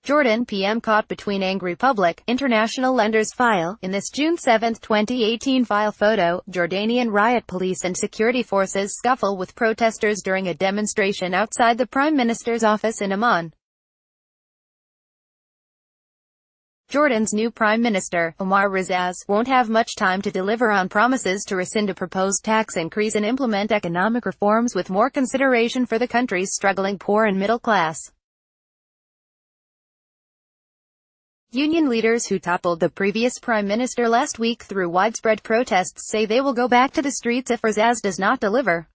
Jordan PM caught between angry public, international lenders file. In this June 7, 2018 file photo, Jordanian riot police and security forces scuffle with protesters during a demonstration outside the Prime Minister's office in Amman. Jordan's new Prime Minister, Omar Rizaz, won't have much time to deliver on promises to rescind a proposed tax increase and implement economic reforms with more consideration for the country's struggling poor and middle class. Union leaders who toppled the previous prime minister last week through widespread protests say they will go back to the streets if Rizaz does not deliver.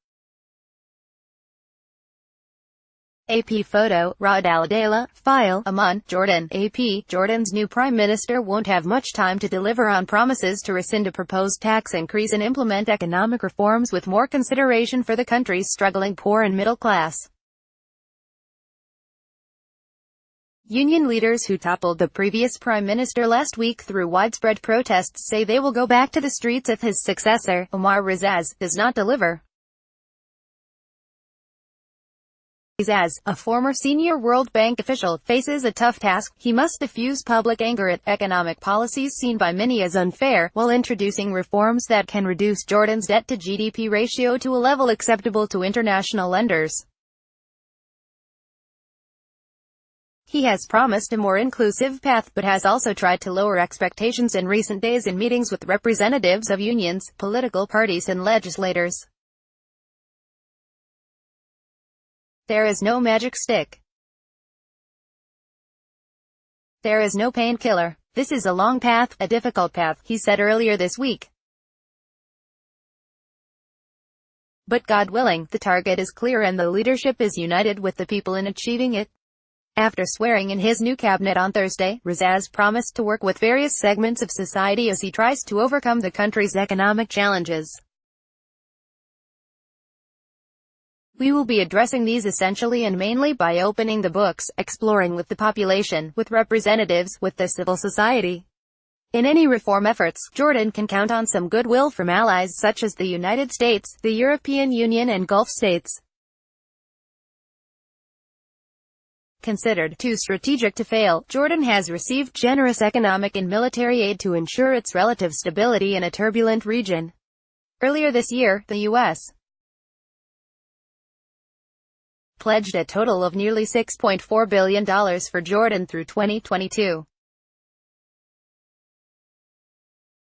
AP photo, Raad al-Adaila, file, Amman, Jordan. AP, Jordan's new prime minister won't have much time to deliver on promises to rescind a proposed tax increase and implement economic reforms with more consideration for the country's struggling poor and middle class. Union leaders who toppled the previous prime minister last week through widespread protests say they will go back to the streets if his successor, Omar Rizaz, does not deliver. Rizaz, a former senior World Bank official, faces a tough task. He must diffuse public anger at economic policies seen by many as unfair, while introducing reforms that can reduce Jordan's debt-to-GDP ratio to a level acceptable to international lenders. He has promised a more inclusive path, but has also tried to lower expectations in recent days in meetings with representatives of unions, political parties and legislators. There is no magic stick. There is no painkiller. This is a long path, a difficult path, he said earlier this week. But God willing, the target is clear and the leadership is united with the people in achieving it. After swearing in his new cabinet on Thursday, Rizaz promised to work with various segments of society as he tries to overcome the country's economic challenges. We will be addressing these essentially and mainly by opening the books, exploring with the population, with representatives, with the civil society. In any reform efforts, Jordan can count on some goodwill from allies such as the United States, the European Union and Gulf states. Considered too strategic to fail, Jordan has received generous economic and military aid to ensure its relative stability in a turbulent region. Earlier this year, the U.S. pledged a total of nearly $6.4 billion for Jordan through 2022.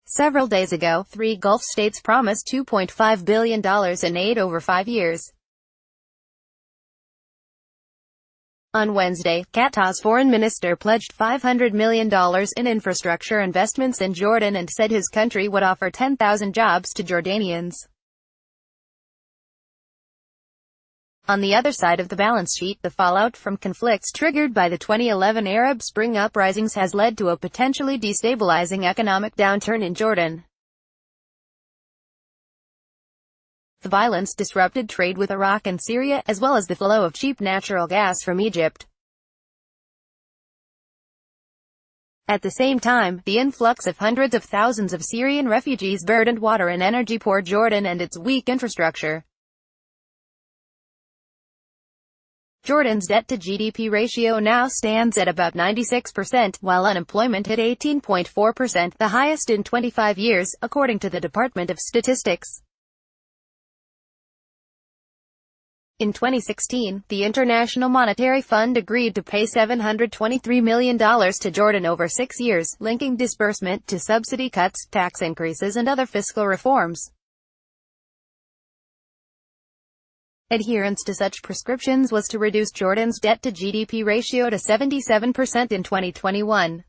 Several days ago, 3 Gulf states promised $2.5 billion in aid over 5 years. On Wednesday, Qatar's foreign minister pledged $500 million in infrastructure investments in Jordan and said his country would offer 10,000 jobs to Jordanians. On the other side of the balance sheet, the fallout from conflicts triggered by the 2011 Arab Spring uprisings has led to a potentially destabilizing economic downturn in Jordan. The violence disrupted trade with Iraq and Syria, as well as the flow of cheap natural gas from Egypt. At the same time, the influx of hundreds of thousands of Syrian refugees burdened water and energy-poor Jordan and its weak infrastructure. Jordan's debt-to-GDP ratio now stands at about 96%, while unemployment hit 18.4%, the highest in 25 years, according to the Department of Statistics. In 2016, the International Monetary Fund agreed to pay $723 million to Jordan over 6 years, linking disbursement to subsidy cuts, tax increases and other fiscal reforms. Adherence to such prescriptions was to reduce Jordan's debt-to-GDP ratio to 77% in 2021.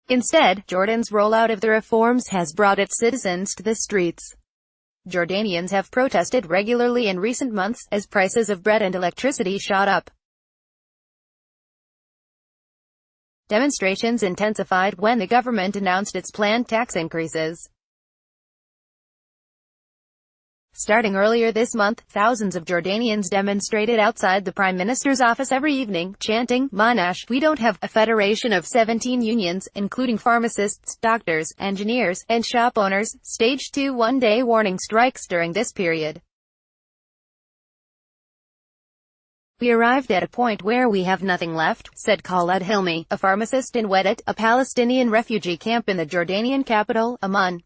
Instead, Jordan's rollout of the reforms has brought its citizens to the streets. Jordanians have protested regularly in recent months, as prices of bread and electricity shot up. Demonstrations intensified when the government announced its planned tax increases. Starting earlier this month, thousands of Jordanians demonstrated outside the Prime Minister's office every evening, chanting, "Manash, we don't have," a federation of 17 unions, including pharmacists, doctors, engineers, and shop owners, staged 2 one-day warning strikes during this period. We arrived at a point where we have nothing left, said Khaled Hilmi, a pharmacist in Wedat, a Palestinian refugee camp in the Jordanian capital, Amman.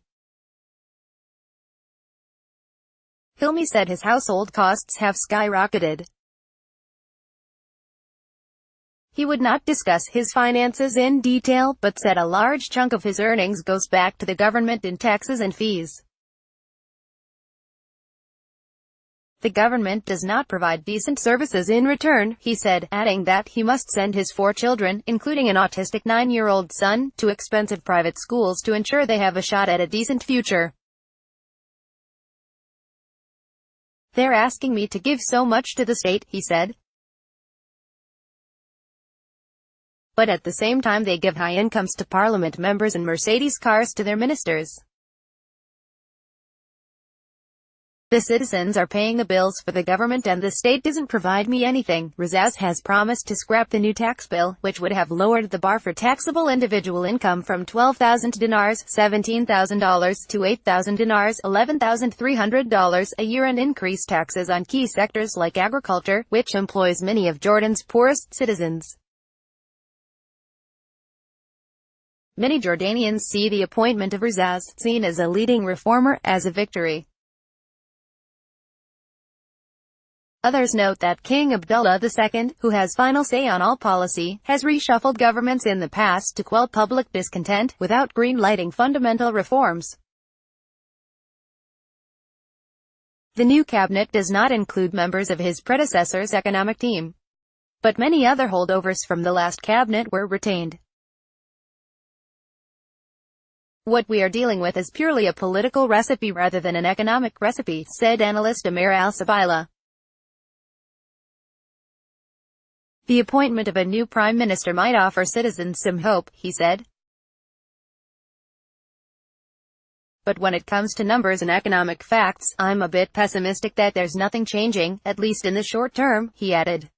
Hilmi said his household costs have skyrocketed. He would not discuss his finances in detail, but said a large chunk of his earnings goes back to the government in taxes and fees. The government does not provide decent services in return, he said, adding that he must send his 4 children, including an autistic 9-year-old son, to expensive private schools to ensure they have a shot at a decent future. They're asking me to give so much to the state, he said. But at the same time they give high incomes to parliament members and Mercedes cars to their ministers. The citizens are paying the bills for the government and the state doesn't provide me anything. Razaz has promised to scrap the new tax bill, which would have lowered the bar for taxable individual income from 12,000 dinars, $17,000, to 8,000 dinars, $11,300 a year, and increased taxes on key sectors like agriculture, which employs many of Jordan's poorest citizens. Many Jordanians see the appointment of Razaz, seen as a leading reformer, as a victory. Others note that King Abdullah II, who has final say on all policy, has reshuffled governments in the past to quell public discontent, without green-lighting fundamental reforms. The new cabinet does not include members of his predecessor's economic team. But many other holdovers from the last cabinet were retained. What we are dealing with is purely a political recipe rather than an economic recipe, said analyst Amir Al-Sabaila. The appointment of a new prime minister might offer citizens some hope, he said. But when it comes to numbers and economic facts, I'm a bit pessimistic that there's nothing changing, at least in the short term, he added.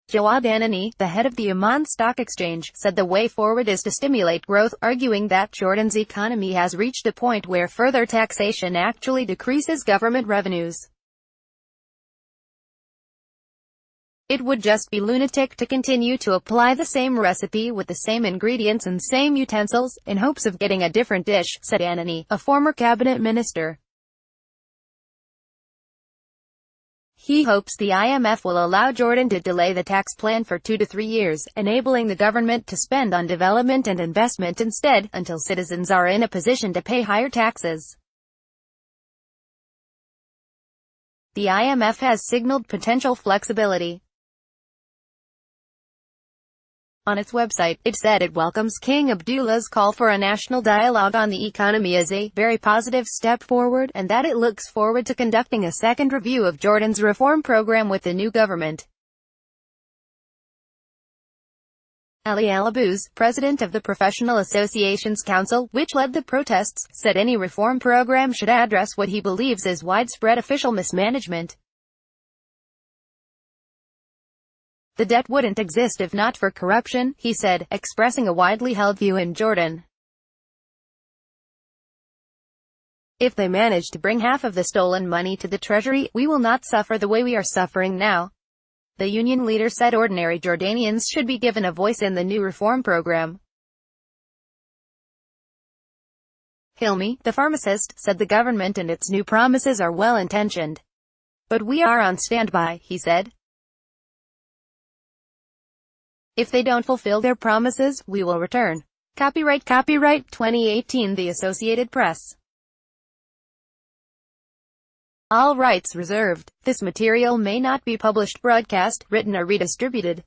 Jawad Anani, the head of the Amman Stock Exchange, said the way forward is to stimulate growth, arguing that Jordan's economy has reached a point where further taxation actually decreases government revenues. It would just be lunatic to continue to apply the same recipe with the same ingredients and same utensils, in hopes of getting a different dish, said Anani, a former cabinet minister. He hopes the IMF will allow Jordan to delay the tax plan for 2 to 3 years, enabling the government to spend on development and investment instead, until citizens are in a position to pay higher taxes. The IMF has signaled potential flexibility. On its website, it said it welcomes King Abdullah's call for a national dialogue on the economy as a very positive step forward, and that it looks forward to conducting a second review of Jordan's reform program with the new government. Ali Al-Abouz, president of the Professional Associations Council, which led the protests, said any reform program should address what he believes is widespread official mismanagement. The debt wouldn't exist if not for corruption, he said, expressing a widely held view in Jordan. If they manage to bring half of the stolen money to the treasury, we will not suffer the way we are suffering now. The union leader said ordinary Jordanians should be given a voice in the new reform program. Hilmi, the pharmacist, said the government and its new promises are well-intentioned. But we are on standby, he said. If they don't fulfill their promises, we will return. Copyright 2018 The Associated Press. All rights reserved. This material may not be published, broadcast, written or redistributed.